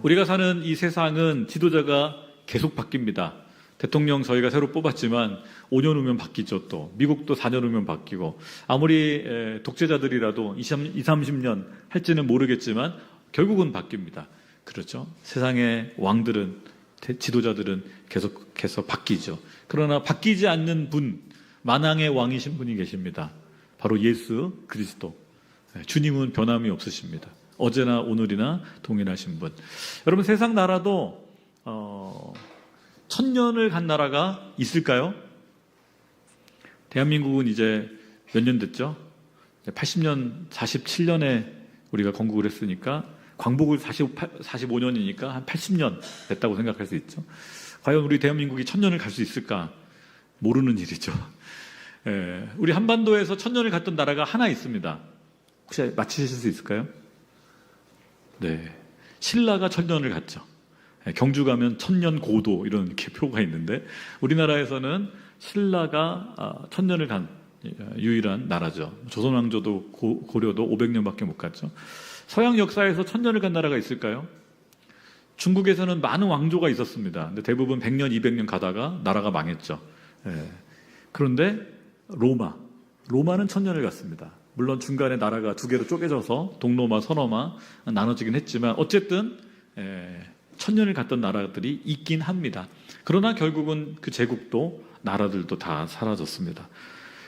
우리가 사는 이 세상은 지도자가 계속 바뀝니다. 대통령 저희가 새로 뽑았지만 5년 후면 바뀌죠. 또 미국도 4년 후면 바뀌고, 아무리 독재자들이라도 20, 30년 할지는 모르겠지만 결국은 바뀝니다. 그렇죠? 세상의 왕들은, 지도자들은 계속해서 바뀌죠. 그러나 바뀌지 않는 분, 만왕의 왕이신 분이 계십니다. 바로 예수 그리스도. 주님은 변함이 없으십니다. 어제나 오늘이나 동일하신 분. 여러분, 세상 나라도 1000년을 간 나라가 있을까요? 대한민국은 이제 몇 년 됐죠? 80년, 47년에 우리가 건국을 했으니까 광복을 45년이니까 한 80년 됐다고 생각할 수 있죠. 과연 우리 대한민국이 1000년을 갈 수 있을까? 모르는 일이죠. 우리 한반도에서 1000년을 갔던 나라가 하나 있습니다. 혹시 맞히실 수 있을까요? 네, 신라가 1000년을 갔죠. 경주 가면 1000년 고도 이런 이렇게 표가 있는데, 우리나라에서는 신라가 1000년을 간 유일한 나라죠. 조선왕조도 고려도 500년밖에 못 갔죠. 서양 역사에서 1000년을 간 나라가 있을까요? 중국에서는 많은 왕조가 있었습니다. 근데 대부분 100년, 200년 가다가 나라가 망했죠. 그런데 로마는 1000년을 갔습니다. 물론 중간에 나라가 두 개로 쪼개져서 동로마, 서로마 나눠지긴 했지만 어쨌든 1000년을 갔던 나라들이 있긴 합니다. 그러나 결국은 그 제국도 나라들도 다 사라졌습니다.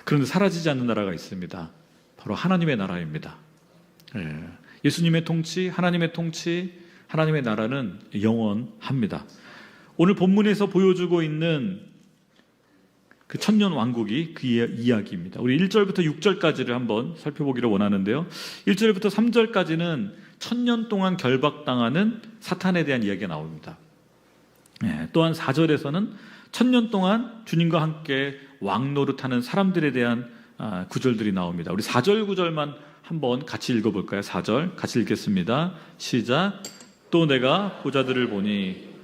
그런데 사라지지 않는 나라가 있습니다. 바로 하나님의 나라입니다. 예수님의 통치, 하나님의 통치, 하나님의 나라는 영원합니다. 오늘 본문에서 보여주고 있는 그 1000년 왕국이 그 이야기입니다. 우리 1절부터 6절까지를 한번 살펴보기를 원하는데요. 1절부터 3절까지는 1000년 동안 결박당하는 사탄에 대한 이야기가 나옵니다. 또한 4절에서는 1000년 동안 주님과 함께 왕노릇하는 사람들에 대한 구절들이 나옵니다. 우리 4절, 9절만 한번 같이 읽어볼까요? 4절 같이 읽겠습니다. 시작. 또 내가 보자들을 보니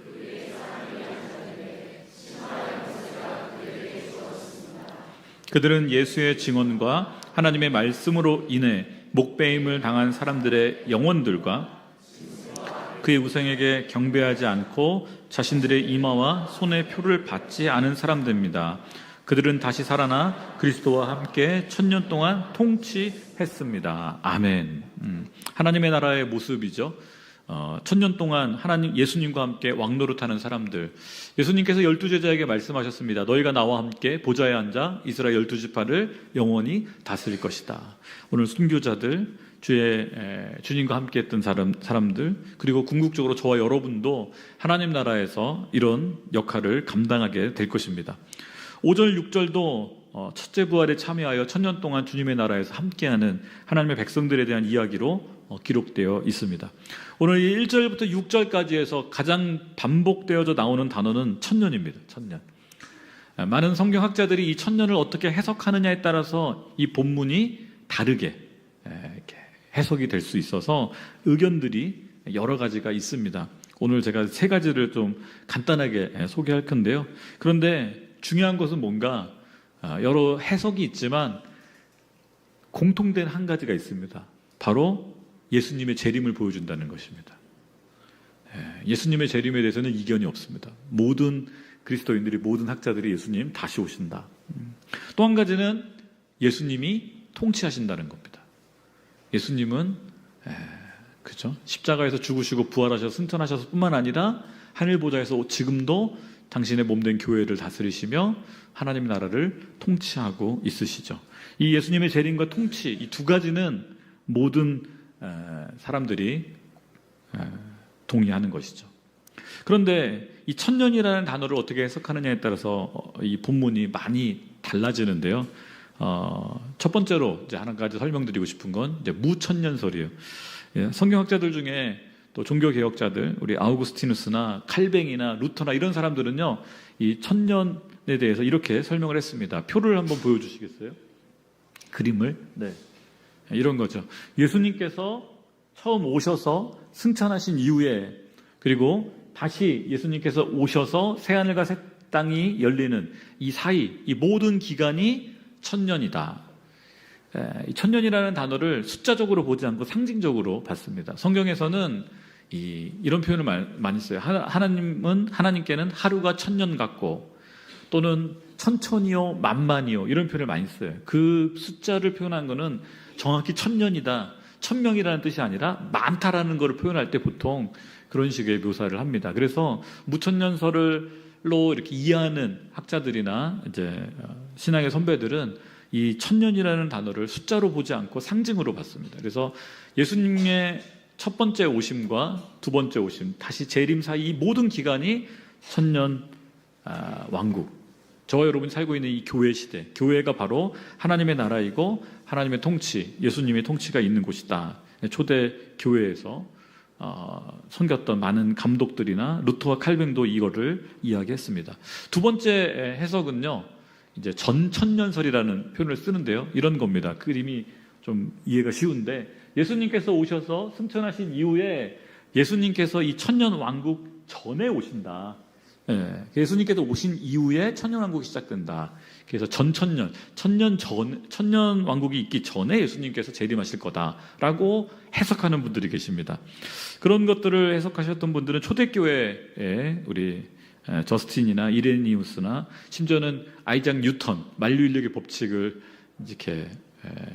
그들은 예수의 증언과 하나님의 말씀으로 인해 목배임을 당한 사람들의 영혼들과 그의 우상에게 경배하지 않고 자신들의 이마와 손의 표를 받지 않은 사람들입니다. 그들은 다시 살아나 그리스도와 함께 1000년 동안 통치했습니다. 아멘. 하나님의 나라의 모습이죠. 1000년 동안 예수님과 함께 왕노릇하는 사람들. 예수님께서 12제자에게 말씀하셨습니다. 너희가 나와 함께 보좌에 앉아 이스라엘 12지파를 영원히 다스릴 것이다. 오늘 순교자들, 주님과 함께 했던 사람들, 그리고 궁극적으로 저와 여러분도 하나님 나라에서 이런 역할을 감당하게 될 것입니다. 5절, 6절도 첫째 부활에 참여하여 1000년 동안 주님의 나라에서 함께하는 하나님의 백성들에 대한 이야기로 기록되어 있습니다. 오늘 이 1절부터 6절까지 해서 가장 반복되어져 나오는 단어는 1000년입니다. 1000년. 많은 성경학자들이 이 1000년을 어떻게 해석하느냐에 따라서 이 본문이 다르게 이렇게 해석이 될 수 있어서 의견들이 여러 가지가 있습니다. 오늘 제가 3가지를 좀 간단하게 소개할 건데요. 그런데 중요한 것은 뭔가 여러 해석이 있지만 공통된 한 가지가 있습니다. 바로 예수님의 재림을 보여준다는 것입니다. 예수님의 재림에 대해서는 이견이 없습니다. 모든 그리스도인들이, 모든 학자들이 예수님 다시 오신다. 또 한 가지는 예수님이 통치하신다는 겁니다. 예수님은 그죠? 십자가에서 죽으시고 부활하셔서 승천하셔서 뿐만 아니라 하늘 보좌에서 지금도 당신의 몸된 교회를 다스리시며 하나님 나라를 통치하고 있으시죠. 이 예수님의 재림과 통치, 이 두 가지는 모든 사람들이 동의하는 것이죠. 그런데 이 1000년이라는 단어를 어떻게 해석하느냐에 따라서 이 본문이 많이 달라지는데요. 첫 번째로 이제 한 가지 설명드리고 싶은 건 이제 무천년설이에요. 성경학자들 중에 또 종교개혁자들, 우리 아우구스티누스나 칼뱅이나 루터나 이런 사람들은요, 이 1000년에 대해서 이렇게 설명을 했습니다. 표를 한번 보여주시겠어요? 그림을? 네. 이런 거죠. 예수님께서 처음 오셔서 승천하신 이후에, 그리고 다시 예수님께서 오셔서 새하늘과 새 땅이 열리는 이 사이, 이 모든 기간이 1000년이다. 이 1000년이라는 단어를 숫자적으로 보지 않고 상징적으로 봤습니다. 성경에서는 이런 표현을 많이 써요. 하나님께는 하루가 1000년 같고 또는 천천히요, 만만이요 이런 표현을 많이 써요. 그 숫자를 표현한 거는 정확히 1000년이다, 1000명이라는 뜻이 아니라 많다라는 것을 표현할 때 보통 그런 식의 묘사를 합니다. 그래서 무천년설로 이렇게 이해하는 학자들이나 이제 신앙의 선배들은 이 1000년이라는 단어를 숫자로 보지 않고 상징으로 봤습니다. 그래서 예수님의 첫 번째 오심과 두 번째 오심, 다시 재림 사이 이 모든 기간이 1000년 왕국, 저와 여러분이 살고 있는 이 교회 시대, 교회가 바로 하나님의 나라이고 하나님의 통치, 예수님의 통치가 있는 곳이다. 초대 교회에서 섬겼던 많은 감독들이나 루터와 칼뱅도 이거를 이야기했습니다. 두 번째 해석은요, 이제 전천년설이라는 표현을 쓰는데요, 이런 겁니다. 그림이 좀 이해가 쉬운데, 예수님께서 오셔서 승천하신 이후에 예수님께서 이 천년 왕국 전에 오신다. 예수님께서 오신 이후에 천년왕국이 시작된다. 그래서 천년 왕국이 있기 전에 예수님께서 재림하실 거다라고 해석하는 분들이 계십니다. 그런 것들을 해석하셨던 분들은 초대교회에 우리 저스틴이나 이레니우스나 심지어는 아이작 뉴턴, 만류인력의 법칙을 이렇게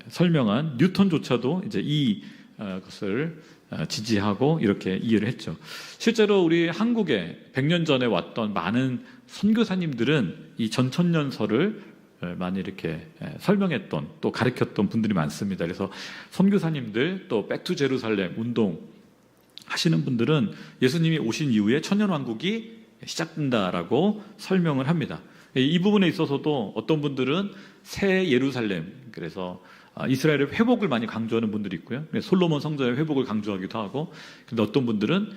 설명한 뉴턴조차도 이제 이 것을 지지하고 이렇게 이해를 했죠. 실제로 우리 한국에 100년 전에 왔던 많은 선교사님들은 이 전천년설을 많이 이렇게 설명했던, 또 가르쳤던 분들이 많습니다. 그래서 선교사님들, 또 백투 제루살렘 운동 하시는 분들은 예수님이 오신 이후에 천년왕국이 시작된다라고 설명을 합니다. 이 부분에 있어서도 어떤 분들은 새 예루살렘, 그래서 이스라엘의 회복을 많이 강조하는 분들이 있고요. 솔로몬 성전의 회복을 강조하기도 하고, 근데 어떤 분들은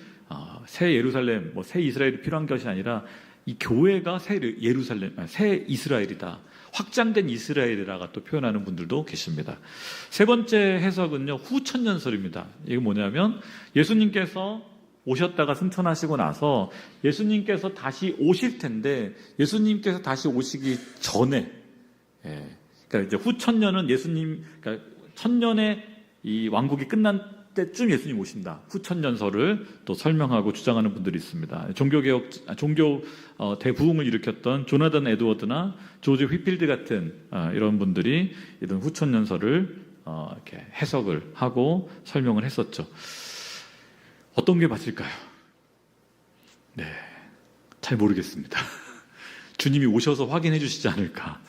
새 예루살렘, 새 이스라엘이 필요한 것이 아니라 이 교회가 새 예루살렘, 새 이스라엘이다, 확장된 이스라엘이라고 또 표현하는 분들도 계십니다. 세 번째 해석은요, 후천년설입니다. 이게 뭐냐면 예수님께서 오셨다가 승천하시고 나서 예수님께서 다시 오실 텐데, 예수님께서 다시 오시기 전에, 그러니까 이제 후천년은 예수님, 그러니까 천년의 이 왕국이 끝난 때쯤 예수님 오신다. 후천년설을 또 설명하고 주장하는 분들이 있습니다. 종교 대부흥을 일으켰던 조나단 에드워드나 조지 휘필드 같은 이런 분들이 이런 후천년설을 이렇게 해석을 하고 설명을 했었죠. 어떤 게 맞을까요? 네, 잘 모르겠습니다. 주님이 오셔서 확인해 주시지 않을까.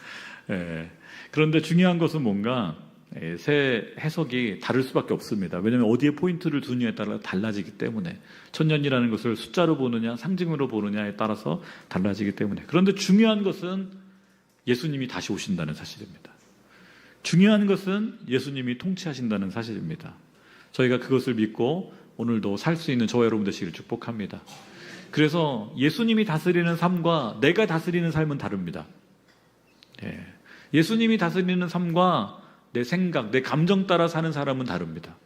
그런데 중요한 것은 뭔가 새 해석이 다를 수밖에 없습니다. 왜냐하면 어디에 포인트를 두느냐에 따라 달라지기 때문에, 천년이라는 것을 숫자로 보느냐 상징으로 보느냐에 따라서 달라지기 때문에. 그런데 중요한 것은 예수님이 다시 오신다는 사실입니다. 중요한 것은 예수님이 통치하신다는 사실입니다. 저희가 그것을 믿고 오늘도 살 수 있는 저와 여러분 되시기를 축복합니다. 그래서 예수님이 다스리는 삶과 내가 다스리는 삶은 다릅니다. 예수님이 다스리는 삶과 내 생각, 내 감정 따라 사는 사람은 다릅니다.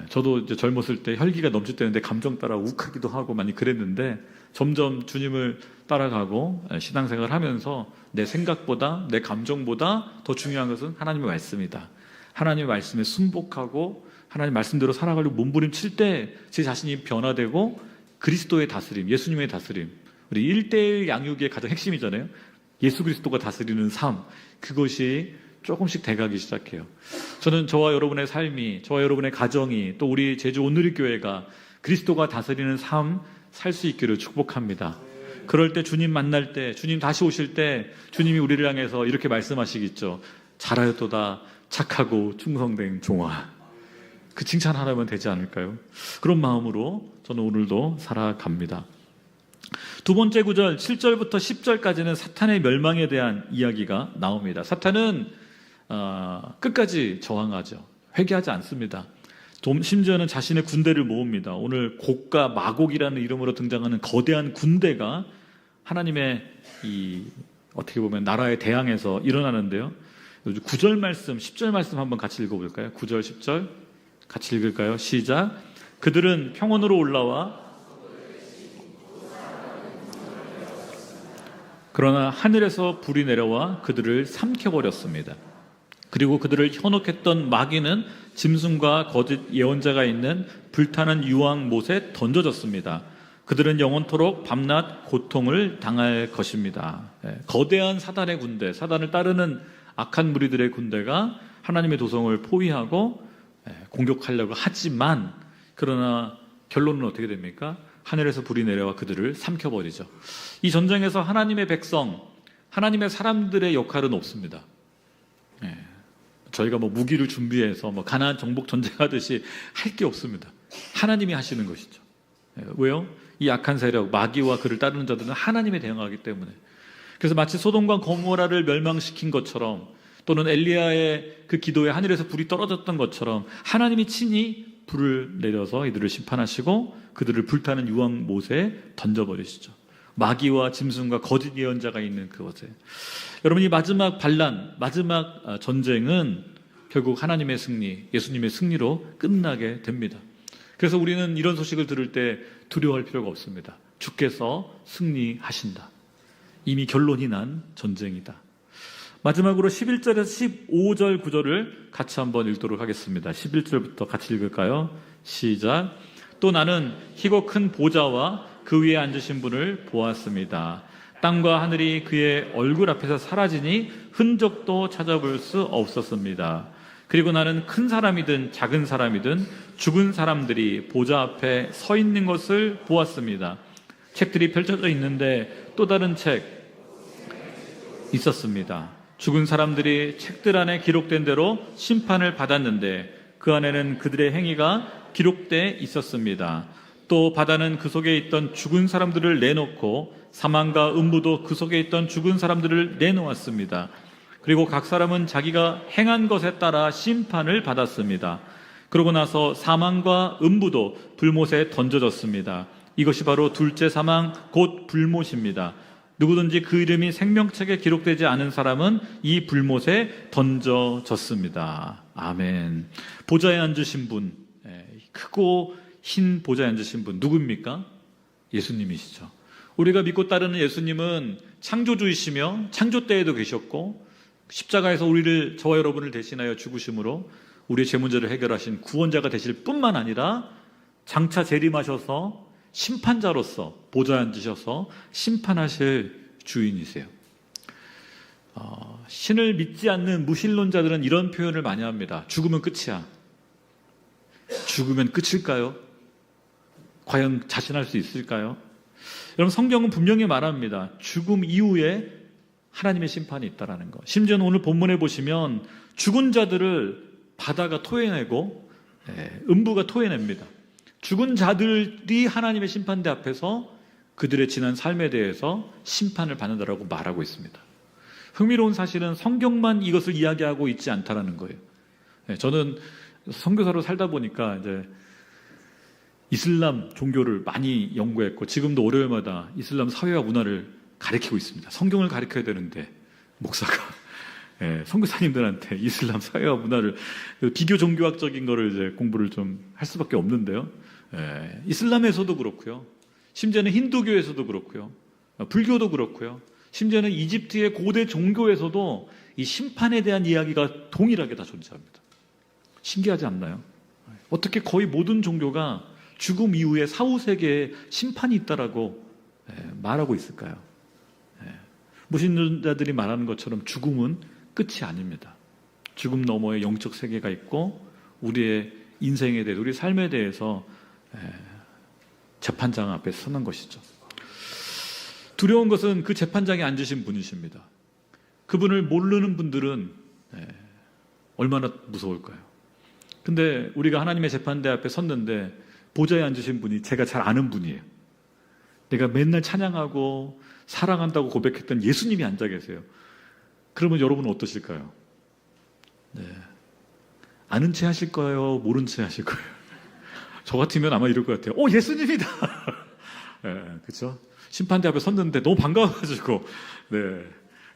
저도 이제 젊었을 때 혈기가 넘칠 때는 내 감정 따라 욱하기도 하고 많이 그랬는데, 점점 주님을 따라가고 신앙생활을 하면서 내 생각보다, 내 감정보다 더 중요한 것은 하나님의 말씀이다. 하나님의 말씀에 순복하고 하나님 말씀대로 살아가려고 몸부림칠 때 제 자신이 변화되고, 그리스도의 다스림, 예수님의 다스림, 우리 1:1 양육의 가장 핵심이잖아요. 예수 그리스도가 다스리는 삶, 그것이 조금씩 돼가기 시작해요. 저는 저와 여러분의 삶이, 저와 여러분의 가정이, 또 우리 제주 온누리교회가 그리스도가 다스리는 삶 살 수 있기를 축복합니다. 그럴 때 주님 만날 때, 주님 다시 오실 때 주님이 우리를 향해서 이렇게 말씀하시겠죠. 잘하였도다 착하고 충성된 종아. 그 칭찬하라면 되지 않을까요? 그런 마음으로 저는 오늘도 살아갑니다. 두 번째 구절 7절부터 10절까지는 사탄의 멸망에 대한 이야기가 나옵니다. 사탄은 끝까지 저항하죠. 회개하지 않습니다. 심지어는 자신의 군대를 모읍니다. 오늘 곡과 마곡이라는 이름으로 등장하는 거대한 군대가 하나님의 어떻게 보면 나라에 대항해서 일어나는데요. 9절 말씀, 10절 말씀 한번 같이 읽어볼까요? 9절, 10절 같이 읽을까요? 시작. 그들은 평원으로 올라와 그러나 하늘에서 불이 내려와 그들을 삼켜버렸습니다. 그리고 그들을 현혹했던 마귀는 짐승과 거짓 예언자가 있는 불타는 유황못에 던져졌습니다. 그들은 영원토록 밤낮 고통을 당할 것입니다. 거대한 사단의 군대, 사단을 따르는 악한 무리들의 군대가 하나님의 도성을 포위하고 공격하려고 하지만, 그러나 결론은 어떻게 됩니까? 하늘에서 불이 내려와 그들을 삼켜버리죠. 이 전쟁에서 하나님의 백성, 하나님의 사람들의 역할은 없습니다. 저희가 무기를 준비해서 가나안 정복 전쟁하듯이 할 게 없습니다. 하나님이 하시는 것이죠. 왜요? 이 악한 세력, 마귀와 그를 따르는 자들은 하나님에 대응하기 때문에. 그래서 마치 소돔과 고모라를 멸망시킨 것처럼, 또는 엘리야의 그 기도에 하늘에서 불이 떨어졌던 것처럼 하나님이 친히 불을 내려서 이들을 심판하시고 그들을 불타는 유황못에 던져버리시죠. 마귀와 짐승과 거짓 예언자가 있는 그곳에. 여러분, 이 마지막 반란, 마지막 전쟁은 결국 하나님의 승리, 예수님의 승리로 끝나게 됩니다. 그래서 우리는 이런 소식을 들을 때 두려워할 필요가 없습니다. 주께서 승리하신다. 이미 결론이 난 전쟁이다. 마지막으로 11절에서 15절 구절을 같이 한번 읽도록 하겠습니다. 11절부터 같이 읽을까요? 시작. 또 나는 희고 큰 보좌와 그 위에 앉으신 분을 보았습니다. 땅과 하늘이 그의 얼굴 앞에서 사라지니 흔적도 찾아볼 수 없었습니다. 그리고 나는 큰 사람이든 작은 사람이든 죽은 사람들이 보좌 앞에 서 있는 것을 보았습니다. 책들이 펼쳐져 있는데 또 다른 책 있었습니다. 죽은 사람들이 책들 안에 기록된 대로 심판을 받았는데 그 안에는 그들의 행위가 기록돼 있었습니다. 또 바다는 그 속에 있던 죽은 사람들을 내놓고 사망과 음부도 그 속에 있던 죽은 사람들을 내놓았습니다. 그리고 각 사람은 자기가 행한 것에 따라 심판을 받았습니다. 그러고 나서 사망과 음부도 불못에 던져졌습니다. 이것이 바로 둘째 사망 곧 불못입니다. 누구든지 그 이름이 생명책에 기록되지 않은 사람은 이 불못에 던져졌습니다. 아멘. 보좌에 앉으신 분, 크고 흰 보좌에 앉으신 분 누굽니까? 예수님이시죠. 우리가 믿고 따르는 예수님은 창조주이시며 창조 때에도 계셨고 십자가에서 우리를, 저와 여러분을 대신하여 죽으심으로 우리의 죄 문제를 해결하신 구원자가 되실 뿐만 아니라 장차 재림하셔서 심판자로서 보좌에 앉으셔서 심판하실 주인이세요. 신을 믿지 않는 무신론자들은 이런 표현을 많이 합니다. 죽으면 끝이야. 죽으면 끝일까요? 과연 자신할 수 있을까요? 여러분, 성경은 분명히 말합니다. 죽음 이후에 하나님의 심판이 있다는 것. 심지어는 오늘 본문에 보시면 죽은 자들을 바다가 토해내고 음부가 토해냅니다. 죽은 자들이 하나님의 심판대 앞에서 그들의 지난 삶에 대해서 심판을 받는다라고 말하고 있습니다. 흥미로운 사실은 성경만 이것을 이야기하고 있지 않다라는 거예요. 저는 선교사로 살다 보니까 이제 이슬람 종교를 많이 연구했고 지금도 월요일마다 이슬람 사회와 문화를 가르치고 있습니다. 성경을 가르쳐야 되는데 목사가 선교사님들한테 이슬람 사회와 문화를, 비교 종교학적인 거를 이제 공부를 좀 할 수밖에 없는데요. 이슬람에서도 그렇고요. 심지어는 힌두교에서도 그렇고요. 불교도 그렇고요. 심지어는 이집트의 고대 종교에서도 이 심판에 대한 이야기가 동일하게 다 존재합니다. 신기하지 않나요? 어떻게 거의 모든 종교가 죽음 이후에 사후세계에 심판이 있다라고 말하고 있을까요? 무신론자들이 말하는 것처럼 죽음은 끝이 아닙니다. 죽음 너머에 영적 세계가 있고 우리의 인생에 대해서, 우리 삶에 대해서 재판장 앞에 서는 것이죠. 두려운 것은 그 재판장에 앉으신 분이십니다. 그분을 모르는 분들은 얼마나 무서울까요? 근데 우리가 하나님의 재판대 앞에 섰는데 보좌에 앉으신 분이 제가 잘 아는 분이에요. 내가 맨날 찬양하고 사랑한다고 고백했던 예수님이 앉아 계세요. 그러면 여러분은 어떠실까요? 아는 체 하실 거예요? 모른 체 하실 거예요? 저 같으면 아마 이럴 것 같아요. 예수님이다! 그렇죠? 심판대 앞에 섰는데 너무 반가워가지고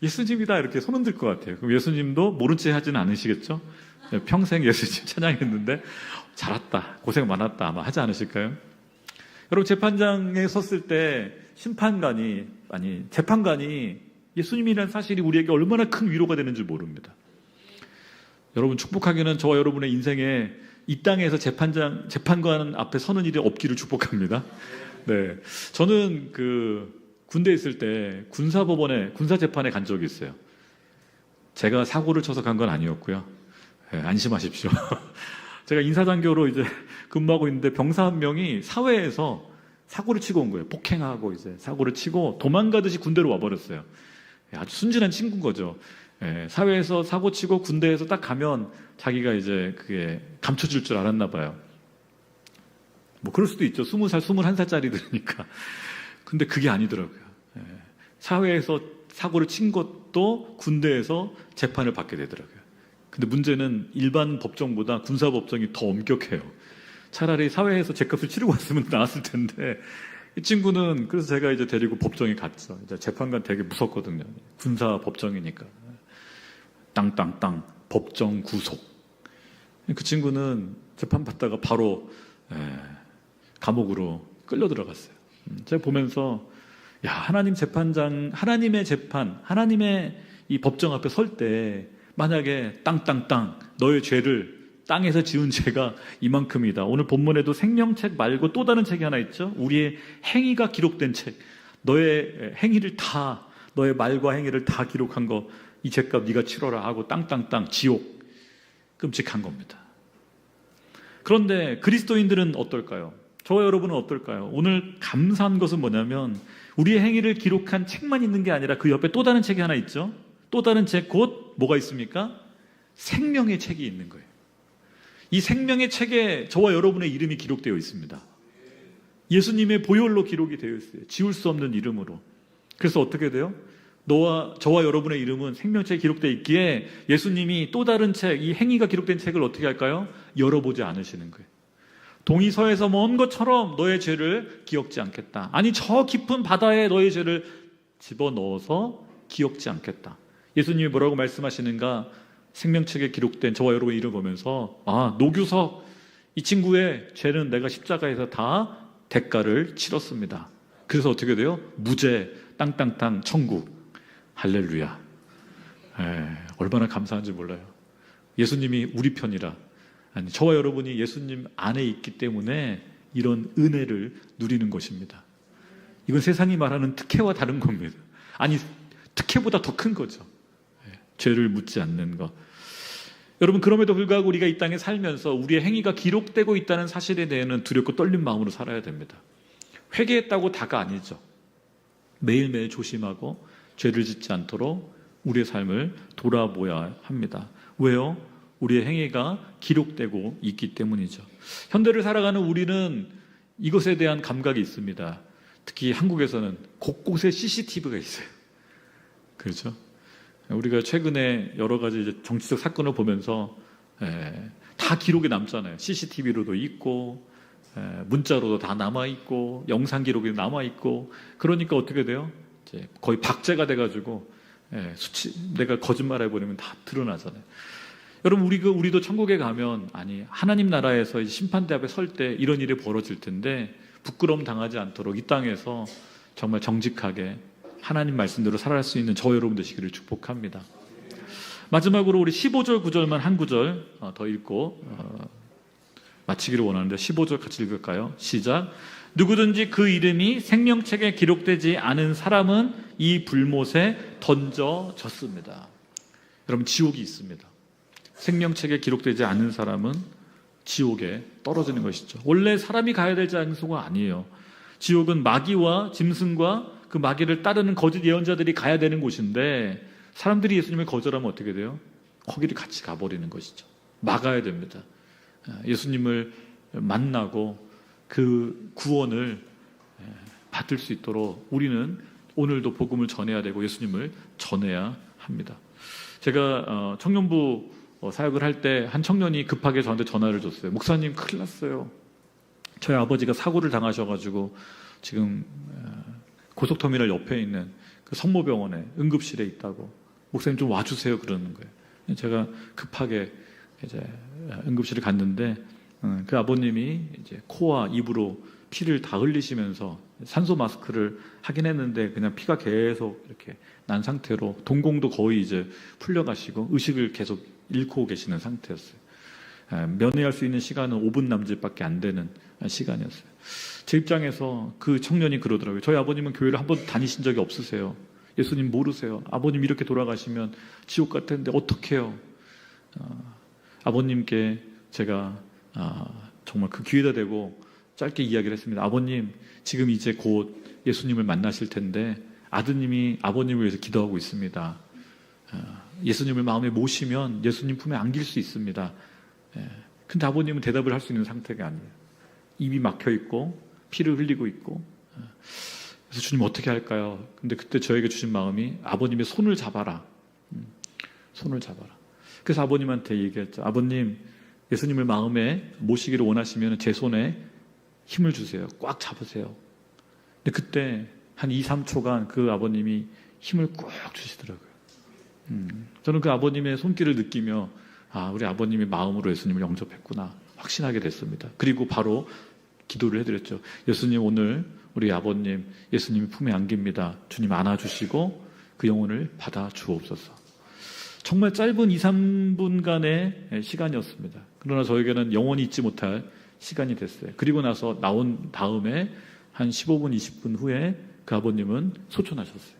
예수님이다 이렇게 손 흔들 것 같아요. 그럼 예수님도 모른 체 하지는 않으시겠죠? 평생 예수님 찬양했는데 잘 왔다, 고생 많았다 아마 하지 않으실까요? 여러분, 재판장에 섰을 때 재판관이 예수님이라는 사실이 우리에게 얼마나 큰 위로가 되는지 모릅니다. 여러분 축복하기는 저와 여러분의 인생에 이 땅에서 재판관 앞에 서는 일이 없기를 축복합니다. 네, 저는 군대에 있을 때 군사재판에 간 적이 있어요. 제가 사고를 쳐서 간 건 아니었고요. 네, 안심하십시오. 제가 인사장교로 이제 근무하고 있는데 병사 한 명이 사회에서 사고를 치고 온 거예요. 폭행하고 이제 사고를 치고 도망가듯이 군대로 와버렸어요. 아주 순진한 친구인 거죠. 사회에서 사고 치고 군대에서 딱 가면 자기가 이제 그게 감춰질 줄 알았나 봐요. 뭐 그럴 수도 있죠. 20살, 21살짜리들이니까. 근데 그게 아니더라고요. 사회에서 사고를 친 것도 군대에서 재판을 받게 되더라고요. 근데 문제는 일반 법정보다 군사 법정이 더 엄격해요. 차라리 사회에서 죄값을 치르고 왔으면 나았을 텐데 이 친구는 그래서 제가 이제 데리고 법정에 갔죠. 이제 재판관 되게 무섭거든요. 군사 법정이니까. 땅땅땅 법정 구속. 그 친구는 재판 받다가 바로 감옥으로 끌려 들어갔어요. 제가 보면서 야, 하나님의 재판, 하나님의 이 법정 앞에 설 때 만약에 땅땅땅 너의 죄를 땅에서 지은 죄가 이만큼이다. 오늘 본문에도 생명책 말고 또 다른 책이 하나 있죠. 우리의 행위가 기록된 책. 너의 행위를 다, 너의 말과 행위를 다 기록한 거, 이 죄값 네가 치러라 하고 땅땅땅 지옥. 끔찍한 겁니다. 그런데 그리스도인들은 어떨까요? 저와 여러분은 어떨까요? 오늘 감사한 것은 뭐냐면 우리의 행위를 기록한 책만 있는 게 아니라 그 옆에 또 다른 책이 하나 있죠. 또 다른 책 곧 뭐가 있습니까? 생명의 책이 있는 거예요. 이 생명의 책에 저와 여러분의 이름이 기록되어 있습니다. 예수님의 보혈로 기록이 되어 있어요. 지울 수 없는 이름으로. 그래서 어떻게 돼요? 저와 여러분의 이름은 생명책에 기록되어 있기에 예수님이 또 다른 책, 이 행위가 기록된 책을 어떻게 할까요? 열어보지 않으시는 거예요. 동이서에서 먼 것처럼 너의 죄를 기억지 않겠다. 아니 저 깊은 바다에 너의 죄를 집어넣어서 기억지 않겠다. 예수님이 뭐라고 말씀하시는가? 생명책에 기록된 저와 여러분의 이름을 보면서 노규석 이 친구의 죄는 내가 십자가에서 다 대가를 치렀습니다. 그래서 어떻게 돼요? 무죄 땅땅땅 천국. 할렐루야. 얼마나 감사한지 몰라요. 예수님이 우리 편이라. 아니, 저와 여러분이 예수님 안에 있기 때문에 이런 은혜를 누리는 것입니다. 이건 세상이 말하는 특혜와 다른 겁니다. 아니 특혜보다 더 큰 거죠. 죄를 묻지 않는 것. 여러분 그럼에도 불구하고 우리가 이 땅에 살면서 우리의 행위가 기록되고 있다는 사실에 대해서는 두렵고 떨린 마음으로 살아야 됩니다. 회개했다고 다가 아니죠. 매일매일 조심하고 죄를 짓지 않도록 우리의 삶을 돌아보아야 합니다. 왜요? 우리의 행위가 기록되고 있기 때문이죠. 현대를 살아가는 우리는 이것에 대한 감각이 있습니다. 특히 한국에서는 곳곳에 CCTV가 있어요. 그렇죠? 우리가 최근에 여러 가지 이제 정치적 사건을 보면서 다 기록이 남잖아요. CCTV로도 있고 문자로도 다 남아있고 영상 기록이 남아있고 그러니까 어떻게 돼요? 이제 거의 박제가 돼가지고 내가 거짓말 해버리면 다 드러나잖아요. 여러분 우리도 천국에 가면 아니 하나님 나라에서 심판대 앞에 설 때 이런 일이 벌어질 텐데 부끄러움 당하지 않도록 이 땅에서 정말 정직하게 하나님 말씀대로 살아갈 수 있는 저 여러분 되시기를 축복합니다. 마지막으로 우리 15절 9절만 한 구절 더 읽고 마치기를 원하는데 15절 같이 읽을까요? 시작. 누구든지 그 이름이 생명책에 기록되지 않은 사람은 이 불못에 던져졌습니다. 여러분 지옥이 있습니다. 생명책에 기록되지 않은 사람은 지옥에 떨어지는 것이죠. 원래 사람이 가야 될 장소가 아니에요. 지옥은 마귀와 짐승과 그 마귀를 따르는 거짓 예언자들이 가야 되는 곳인데 사람들이 예수님을 거절하면 어떻게 돼요? 거기를 같이 가버리는 것이죠. 막아야 됩니다. 예수님을 만나고 그 구원을 받을 수 있도록 우리는 오늘도 복음을 전해야 되고 예수님을 전해야 합니다. 제가 청년부 사역을 할 때 한 청년이 급하게 저한테 전화를 줬어요. 목사님 큰일 났어요. 저희 아버지가 사고를 당하셔가지고 지금 고속터미널 옆에 있는 그 성모병원에 응급실에 있다고 목사님 좀 와주세요 그러는 거예요. 제가 급하게 이제 응급실에 갔는데 그 아버님이 이제 코와 입으로 피를 다 흘리시면서 산소 마스크를 하긴 했는데 그냥 피가 계속 이렇게 난 상태로 동공도 거의 이제 풀려가시고 의식을 계속 잃고 계시는 상태였어요. 면회할 수 있는 시간은 5분 남짓밖에 안 되는 시간이었어요. 제 입장에서 그 청년이 그러더라고요. 저희 아버님은 교회를 한 번 다니신 적이 없으세요. 예수님 모르세요. 아버님 이렇게 돌아가시면 지옥 같은데 어떡해요? 아버님께 제가 정말 그 귀에다 대고 짧게 이야기를 했습니다. 아버님, 지금 이제 곧 예수님을 만나실 텐데 아드님이 아버님을 위해서 기도하고 있습니다. 예수님을 마음에 모시면 예수님 품에 안길 수 있습니다. 근데 아버님은 대답을 할 수 있는 상태가 아니에요. 입이 막혀 있고 피를 흘리고 있고. 그래서 주님 어떻게 할까요? 근데 그때 저에게 주신 마음이 아버님의 손을 잡아라. 손을 잡아라. 그래서 아버님한테 얘기했죠. 아버님, 예수님을 마음에 모시기를 원하시면 제 손에 힘을 주세요. 꽉 잡으세요. 근데 그때 한 2, 3초간 그 아버님이 힘을 꾹 주시더라고요. 저는 그 아버님의 손길을 느끼며 우리 아버님의 마음으로 예수님을 영접했구나 확신하게 됐습니다. 그리고 바로 기도를 해드렸죠. 예수님, 오늘 우리 아버님 예수님이 품에 안깁니다. 주님 안아주시고 그 영혼을 받아 주옵소서. 정말 짧은 2, 3분간의 시간이었습니다. 그러나 저에게는 영원히 잊지 못할 시간이 됐어요. 그리고 나서 나온 다음에 한 15분, 20분 후에 그 아버님은 소천하셨어요.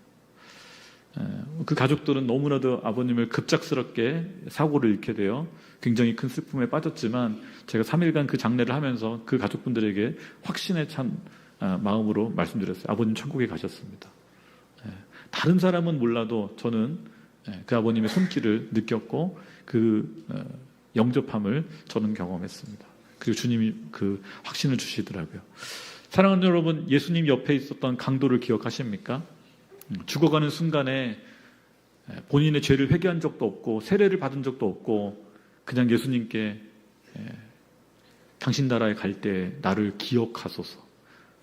그 가족들은 너무나도 아버님을 급작스럽게 사고를 잃게 되어 굉장히 큰 슬픔에 빠졌지만 제가 3일간 그 장례를 하면서 그 가족분들에게 확신에 찬 마음으로 말씀드렸어요. 아버님 천국에 가셨습니다. 다른 사람은 몰라도 저는 그 아버님의 손길을 느꼈고 그 영접함을 저는 경험했습니다. 그리고 주님이 그 확신을 주시더라고요. 사랑하는 여러분, 예수님 옆에 있었던 강도를 기억하십니까? 죽어가는 순간에 본인의 죄를 회개한 적도 없고 세례를 받은 적도 없고 그냥 예수님께 당신 나라에 갈 때 나를 기억하소서,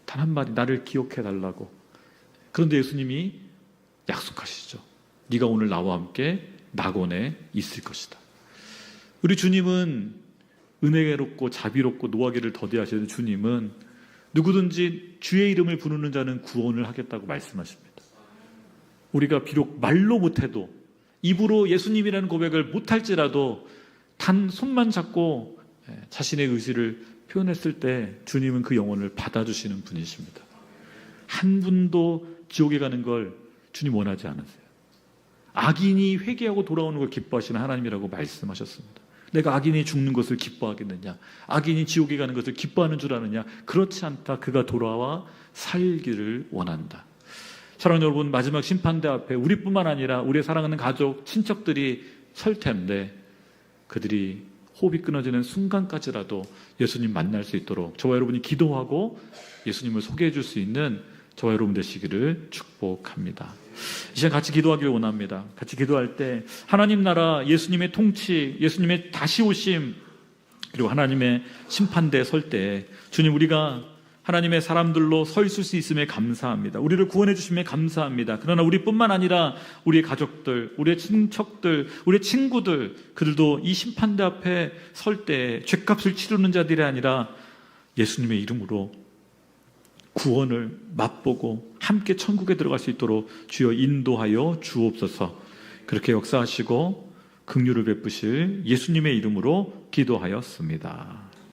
단 한마디 나를 기억해 달라고. 그런데 예수님이 약속하시죠. 네가 오늘 나와 함께 낙원에 있을 것이다. 우리 주님은 은혜롭고 자비롭고 노하기를 더디하시는 주님은 누구든지 주의 이름을 부르는 자는 구원을 하겠다고 말씀하십니다. 우리가 비록 말로 못해도 입으로 예수님이라는 고백을 못할지라도 단 손만 잡고 자신의 의지를 표현했을 때 주님은 그 영혼을 받아주시는 분이십니다. 한 분도 지옥에 가는 걸 주님 원하지 않으세요. 악인이 회개하고 돌아오는 걸 기뻐하시는 하나님이라고 말씀하셨습니다. 내가 악인이 죽는 것을 기뻐하겠느냐? 악인이 지옥에 가는 것을 기뻐하는 줄 아느냐? 그렇지 않다. 그가 돌아와 살기를 원한다. 사랑하는 여러분, 마지막 심판대 앞에 우리뿐만 아니라 우리의 사랑하는 가족, 친척들이 설 텐데 그들이 호흡이 끊어지는 순간까지라도 예수님 만날 수 있도록 저와 여러분이 기도하고 예수님을 소개해 줄 수 있는 저와 여러분 되시기를 축복합니다. 이 시간 같이 기도하기를 원합니다. 같이 기도할 때 하나님 나라, 예수님의 통치, 예수님의 다시 오심, 그리고 하나님의 심판대에 설 때 주님, 우리가 하나님의 사람들로 서 있을 수 있음에 감사합니다. 우리를 구원해 주심에 감사합니다. 그러나 우리뿐만 아니라 우리의 가족들, 우리의 친척들, 우리의 친구들, 그들도 이 심판대 앞에 설 때 죗값을 치르는 자들이 아니라 예수님의 이름으로 구원을 맛보고 함께 천국에 들어갈 수 있도록 주여 인도하여 주옵소서. 그렇게 역사하시고 긍휼을 베푸실 예수님의 이름으로 기도하였습니다.